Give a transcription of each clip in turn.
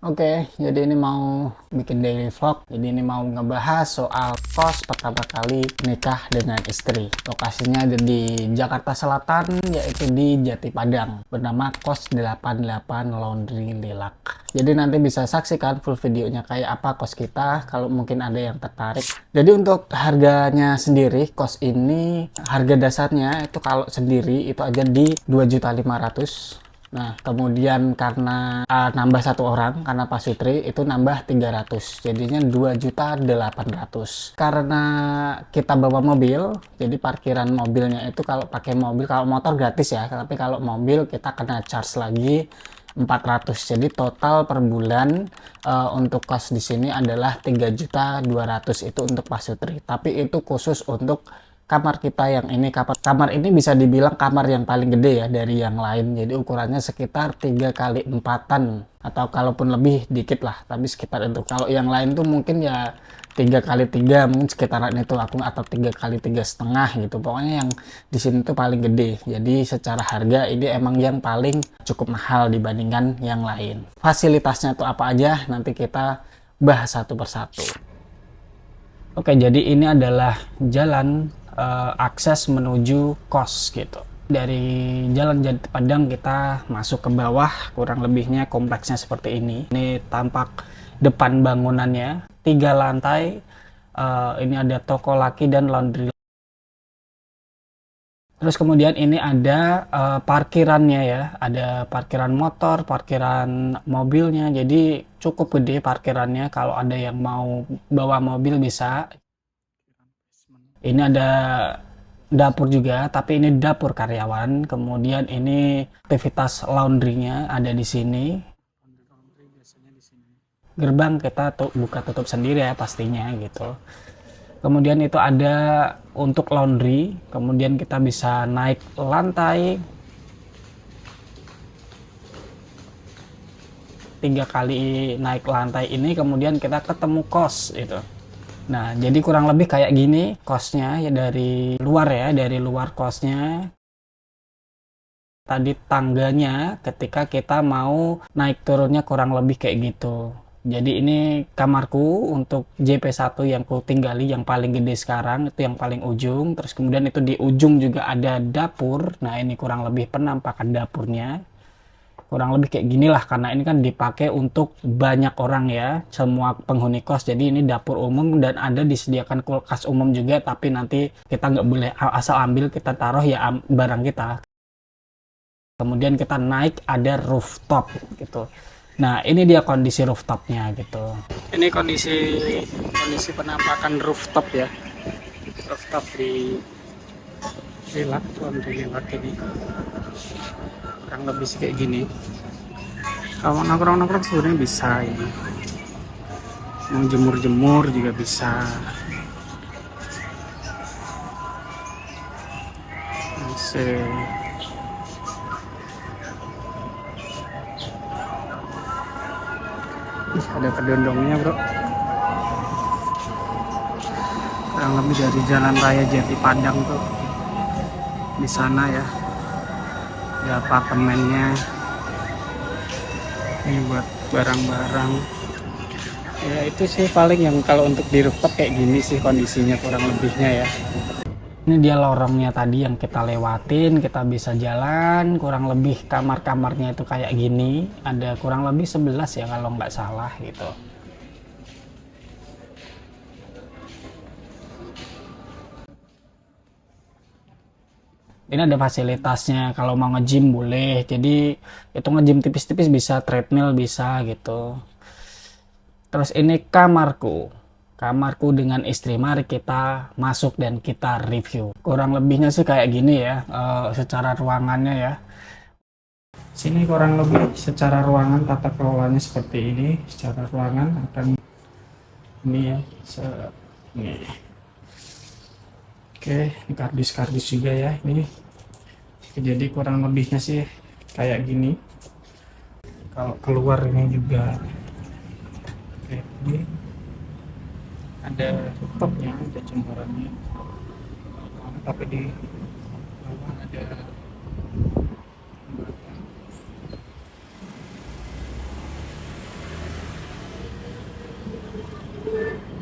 Oke, jadi ini mau bikin daily vlog. Jadi ini mau ngebahas soal kos pertama kali nikah dengan istri. Lokasinya ada di Jakarta Selatan, yaitu di Jati Padang, bernama Kos 88 Laundry Lilac. Jadi nanti bisa saksikan full videonya kayak apa kos kita, kalau mungkin ada yang tertarik. Jadi untuk harganya sendiri, kos ini harga dasarnya itu kalau sendiri itu aja di 2.500.000. Nah, kemudian karena nambah satu orang, karena Pak Sutri itu nambah 300, jadinya 2.800.000. Karena kita bawa mobil, jadi parkiran mobilnya itu kalau pakai mobil, kalau motor gratis ya, tapi kalau mobil kita kena charge lagi 400. Jadi total per bulan untuk kos di sini adalah 3.200.000 itu untuk Pak Sutri. Tapi itu khusus untuk kamar kita yang ini. Kamar ini bisa dibilang kamar yang paling gede ya dari yang lain, jadi ukurannya sekitar 3 kali 4-an atau kalaupun lebih dikit lah, tapi sekitar itu. Kalau yang lain tuh mungkin ya 3 kali 3 mungkin sekitaran itu aku, atau 3 kali 3,5 gitu. Pokoknya yang di sini tuh paling gede, jadi secara harga ini emang yang paling cukup mahal dibandingkan yang lain. Fasilitasnya tuh apa aja nanti kita bahas satu persatu. Oke, jadi ini adalah jalan akses menuju kos gitu. Dari Jalan Jati Padang kita masuk ke bawah, kurang lebihnya kompleksnya seperti ini. Ini tampak depan bangunannya, 3 lantai. Ini ada toko laki dan laundry. Terus kemudian ini ada parkirannya ya, ada parkiran motor, parkiran mobilnya, jadi cukup gede parkirannya. Kalau ada yang mau bawa mobil bisa. Ini ada dapur juga, tapi ini dapur karyawan. Kemudian ini aktivitas laundrynya ada di sini. Gerbang kita tuh buka tutup sendiri ya pastinya gitu. Kemudian itu ada untuk laundry. Kemudian kita bisa naik lantai 3 kali naik lantai ini, kemudian kita ketemu kos itu. Nah, jadi kurang lebih kayak gini kosnya ya dari luar ya, dari luar kosnya. Tadi tangganya ketika kita mau naik turunnya kurang lebih kayak gitu. Jadi ini kamarku untuk JP1 yang ku tinggali, yang paling gede sekarang, itu yang paling ujung. Terus kemudian itu di ujung juga ada dapur. Nah, ini kurang lebih penampakan dapurnya. Kurang lebih kayak gini lah, karena ini kan dipakai untuk banyak orang ya, semua penghuni kos. Jadi ini dapur umum dan ada disediakan kulkas umum juga, tapi nanti kita nggak boleh asal ambil kita taruh ya barang kita. Kemudian kita naik ada rooftop gitu. Nah, ini dia kondisi rooftopnya gitu. Ini kondisi penampakan rooftop ya. Rooftop di Lilac, di Lilac ini. Kurang lebih kayak gini. Kalau nongkrong-nongkrong sebenarnya bisa ini. Mau jemur-jemur juga bisa. Masih ada kedondongnya bro. Kurang lebih dari Jalan Raya Jati Padang tuh di sana ya, ada apartemennya. Ini buat barang-barang ya. Itu sih paling yang kalau untuk di rooftop kayak gini sih kondisinya kurang lebihnya ya. Ini dia lorongnya tadi yang kita lewatin, kita bisa jalan. Kurang lebih kamar-kamarnya itu kayak gini, ada kurang lebih 11 ya kalau nggak salah gitu. Ini ada fasilitasnya, kalau mau nge-gym boleh. Jadi itu nge-gym tipis-tipis bisa, treadmill bisa gitu. Terus ini kamarku dengan istri. Mari kita masuk dan kita review. Kurang lebihnya sih kayak gini ya, secara ruangannya ya. Sini kurang lebih secara ruangan tata kelolanya seperti ini. Secara ruangan akan ini ya, ini. Oke, ini kardus-kardus juga ya ini. Jadi kurang lebihnya sih kayak gini. Kalau keluar ini juga kayak gini. Ada rooftopnya, ada jemurannya. Tapi di bawah ada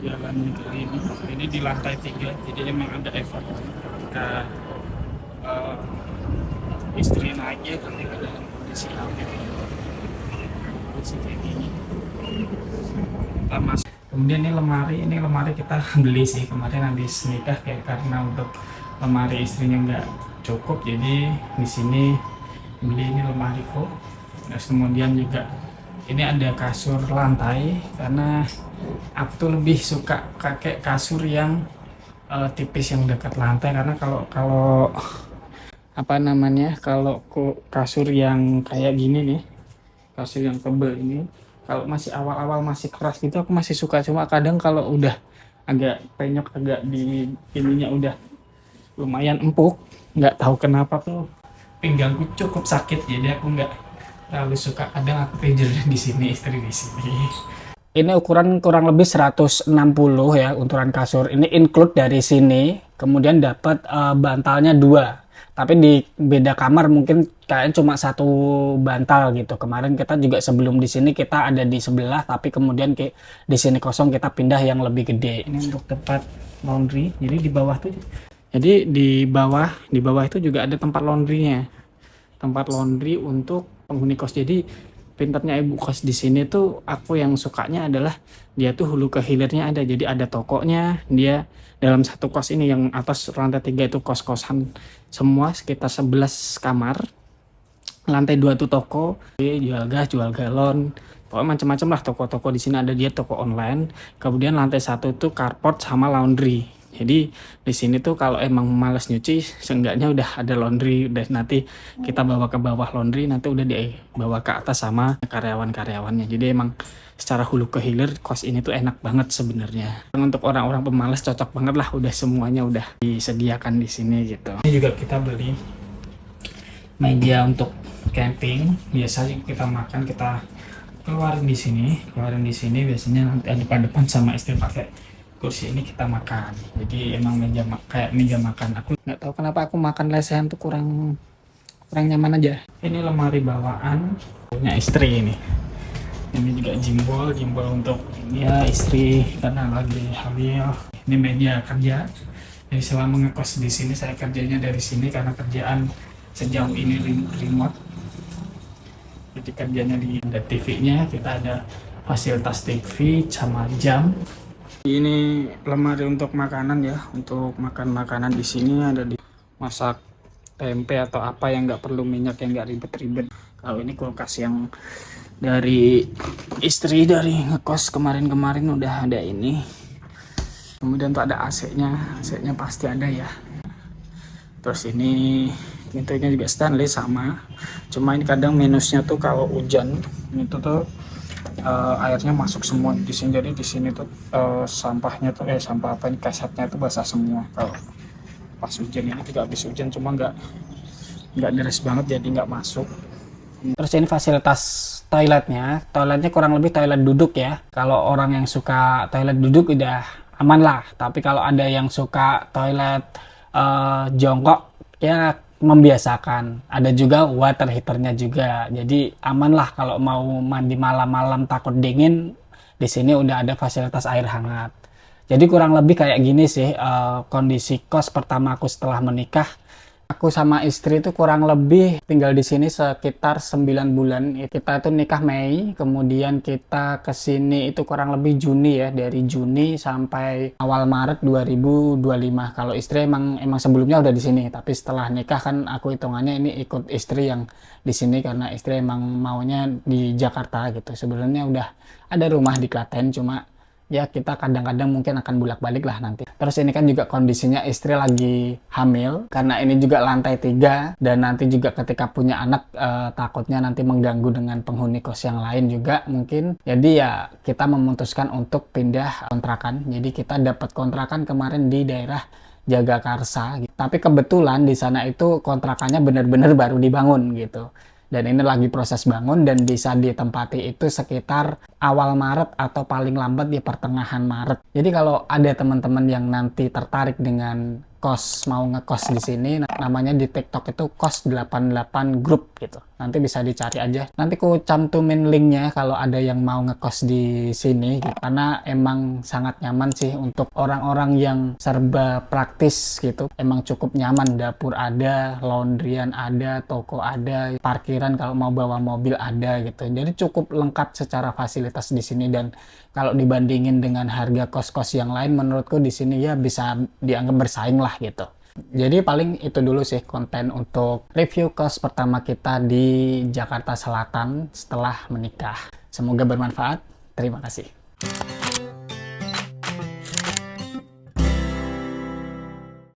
jalan ke ini di lantai 3, jadi emang ada efek ketika istri naik ya ketika dalam kondisi hamil, kondisi kayak gini. Kita masuk. Kemudian ini lemari kita beli sih kemarin habis nikah, kayak karena untuk lemari istrinya nggak cukup, jadi di sini beli ini lemari kok. Terus kemudian juga ini ada kasur lantai, karena aku tuh lebih suka pakai kasur yang tipis yang dekat lantai, karena kalau apa namanya, kalau kasur yang kayak gini nih, kasur yang tebel ini, kalau masih awal-awal masih keras gitu aku masih suka, cuma kadang kalau udah agak penyok, agak di ininya udah lumayan empuk, nggak tahu kenapa tuh pinggangku cukup sakit, jadi aku nggak terlalu suka. Kadang aku tidur di sini, istri di sini. Ini ukuran kurang lebih 160 ya ukuran kasur. Ini include dari sini, kemudian dapat bantalnya 2. Tapi di beda kamar mungkin kayaknya cuma 1 bantal gitu. Kemarin kita juga sebelum di sini kita ada di sebelah, tapi kemudian di sini kosong, kita pindah yang lebih gede. Ini untuk tempat laundry. Jadi di bawah tuh, jadi di bawah itu juga ada tempat laundrynya. Tempat laundry untuk penghuni kos. Jadi pinternya ibu kos di sini tuh, aku yang sukanya adalah dia tuh hulu ke hilirnya ada. Jadi ada tokonya, dia dalam satu kos ini yang atas lantai 3 itu kos-kosan semua, sekitar 11 kamar. Lantai 2 tuh toko, jual gas, jual galon, pokoknya macam-macam lah toko-toko di sini ada, dia toko online. Kemudian lantai 1 tuh carport sama laundry. Jadi di sini tuh kalau emang males nyuci, seenggaknya udah ada laundry, udah nanti kita bawa ke bawah laundry, nanti udah dibawa ke atas sama karyawan-karyawannya. Jadi emang secara hulu ke hilir kos ini tuh enak banget sebenarnya. Untuk orang-orang pemalas cocok banget lah, udah semuanya udah disediakan di sini gitu. Ini juga kita beli meja untuk camping. Biasanya kita makan, kita keluarin di sini biasanya nanti ada depan sama istri pakai kursi ini kita makan. Jadi emang kayak meja makan. Aku nggak tahu kenapa aku makan lesehan tuh kurang nyaman aja. Ini lemari bawaan punya istri ini. Ini juga jimbol untuk ya istri karena lagi hamil. Ini meja kerja. Jadi selama ngekos di sini saya kerjanya dari sini karena kerjaan sejauh ini remote. Jadi kerjanya ada TV-nya, kita ada fasilitas TV sama jam. Ini lemari untuk makanan ya, untuk makan makanan di sini ada di masak tempe atau apa yang nggak perlu minyak, yang nggak ribet-ribet. Kalau ini kulkas yang dari istri dari ngekos kemarin udah ada ini. Kemudian tuh ada AC-nya pasti ada ya. Terus ini pintunya juga stainless sama, cuma ini kadang minusnya tuh kalau hujan itu tuh airnya masuk semua di sini. Jadi di sini tuh sampahnya tuh sampah apa ini, kasetnya tuh basah semua kalau pas hujan. Ini juga habis hujan, cuma nggak deras banget jadi nggak masuk. Terus ini fasilitas toiletnya kurang lebih toilet duduk ya. Kalau orang yang suka toilet duduk udah aman lah, tapi kalau ada yang suka toilet jongkok ya membiasakan. Ada juga water heaternya juga, jadi aman lah kalau mau mandi malam-malam takut dingin. Di sini udah ada fasilitas air hangat. Jadi kurang lebih kayak gini sih kondisi kos pertama aku setelah menikah. Aku sama istri itu kurang lebih tinggal di sini sekitar 9 bulan. Kita itu nikah Mei, kemudian kita ke sini itu kurang lebih Juni ya, dari Juni sampai awal Maret 2025. Kalau istri emang sebelumnya udah di sini, tapi setelah nikah kan aku hitungannya ini ikut istri yang di sini karena istri emang maunya di Jakarta gitu. Sebenarnya udah ada rumah di Klaten, cuma ya kita kadang-kadang mungkin akan bolak-balik lah nanti. Terus ini kan juga kondisinya istri lagi hamil, karena ini juga lantai 3 dan nanti juga ketika punya anak takutnya nanti mengganggu dengan penghuni kos yang lain juga mungkin. Jadi ya kita memutuskan untuk pindah kontrakan. Jadi kita dapat kontrakan kemarin di daerah Jagakarsa gitu. Tapi kebetulan di sana itu kontrakannya benar-benar baru dibangun gitu. Dan ini lagi proses bangun dan bisa ditempati itu sekitar awal Maret atau paling lambat di pertengahan Maret. Jadi kalau ada teman-teman yang nanti tertarik dengan ngekos, mau ngekos di sini, namanya di TikTok itu kos 88 Group gitu. Nanti bisa dicari aja. Nanti ku cantumin linknya kalau ada yang mau ngekos di sini gitu. Karena emang sangat nyaman sih untuk orang-orang yang serba praktis gitu. Emang cukup nyaman, dapur ada, laundryan ada, toko ada, parkiran kalau mau bawa mobil ada gitu. Jadi cukup lengkap secara fasilitas di sini, dan kalau dibandingin dengan harga kos-kos yang lain, menurutku di sini ya bisa dianggap bersaing lah gitu. Jadi paling itu dulu sih konten untuk review kos pertama kita di Jakarta Selatan setelah menikah. Semoga bermanfaat. Terima kasih.